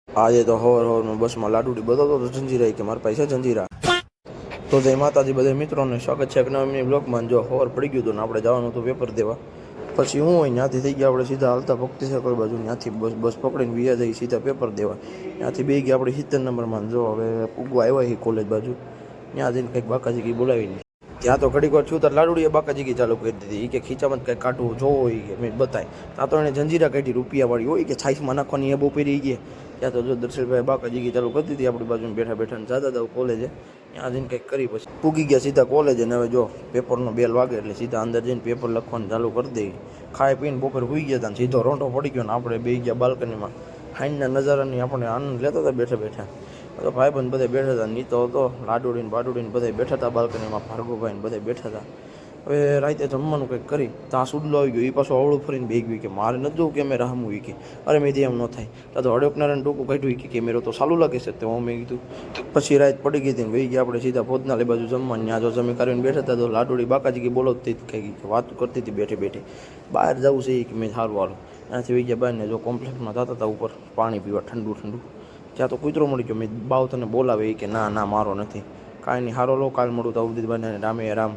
આજે તો હવાર બસમાં લાડુડી બતાવતો તો જંજીરા કે મારા પૈસા જંજીરા. તો જય માતાજી બધા મિત્રોને સ્વાગત છે એક નવા મિની બ્લોગમાં. જો હવાર પડી ગયું હતું ને આપણે જવાનું હતું પેપર દેવા. પછી હું હોય ત્યાંથી થઈ ગયા આપણે સીધા હાલતા ભક્તિ સર્કલ બાજુ, ત્યાંથી બસ પકડીને વ્યા જઈ સીધા પેપર દેવા. ત્યાંથી બે ગયા આપણે 70 નંબરમાં. જો હવે ઉગવા આવ્યા એ કોલેજ બાજુ, ત્યાં જઈને કંઈક બાકાજી કંઈ બોલાવીને ત્યાં તો ઘડીક વાર છું તો લાડુડીએ બાકાજી ચાલુ કરી દીધી. એ કે ખીચામાં કંઈક કાઢવું જોવો હોય કે મેં બતાય. ત્યાં તો એને જંજીરા કાઢી રૂપિયાવાળી હોય કે છાઈસમાં નાખવાની એ બહુ પહેરી ગયા. ત્યાં તો જો દર્શનભાઈ બાકાજી ચાલુ કરી દીધી આપણી બાજુ બેઠા બેઠા જતા હતા કોલેજે. ત્યાં જઈને કંઈક કરી પછી પૂગી ગયા સીધા કોલેજે. અને હવે જો પેપરનો બેલ વાગે એટલે સીધા અંદર જઈને પેપર લખવાનું ચાલુ કરી દઈ. ખાઈ પીને બપોર હોઈ ગયા હતા ને સીધો રોંઢો પડી ગયો ને આપણે બે ગયા બાલ્કનીમાં. હાઈનના નજારાની આપણે આનંદ લેતા હતા બેઠા બેઠા. તો ભાઈબંધ બધા બેઠા હતા. નીતો હતો, લાડુડીને બાડુડીને બધા બેઠા હતા બાલ્કનીમાં. ભાર્ગવભાઈને બધા બેઠા હતા. હવે રાતે જમવાનું કંઈક કરી ત્યાં સુડલો આવી ગયો. એ પાછું અવળું ફરીને બે ગયું કે મારે નથી જોવું કે મેં રાહમું વીકે. અરે મેં એમ ન થાય તો હડકનારાને ટૂંકું કાઢ્યું કે મેરો તો સારું લાગે છે. તો મેં કીધું પછી રાત પડી ગઈ હતી ને વહી ગયા આપણે સીધા ભોજનાલય બાજુ જમવા. ત્યાં જો જમી કરીને બેઠા હતા તો લાડુડી બાકાજી કે બોલાવતી કંઈક વાત કરતી હતી બેઠી બેઠી. બહાર જવું છે કે મેં સારું વાળું. ત્યાંથી વહી ગયા બહારને જો કોમ્પ્લેક્સમાં જતા હતા ઉપર પાણી પીવા ઠંડુ ઠંડુ. ત્યાં તો કૂતરો મળી ગયો. મેં બાવ તને બોલાવે કે ના ના મારો નથી કાંઈ નહીં, હારો લો કાલ મળું તો અવધીત બને રામે રામ.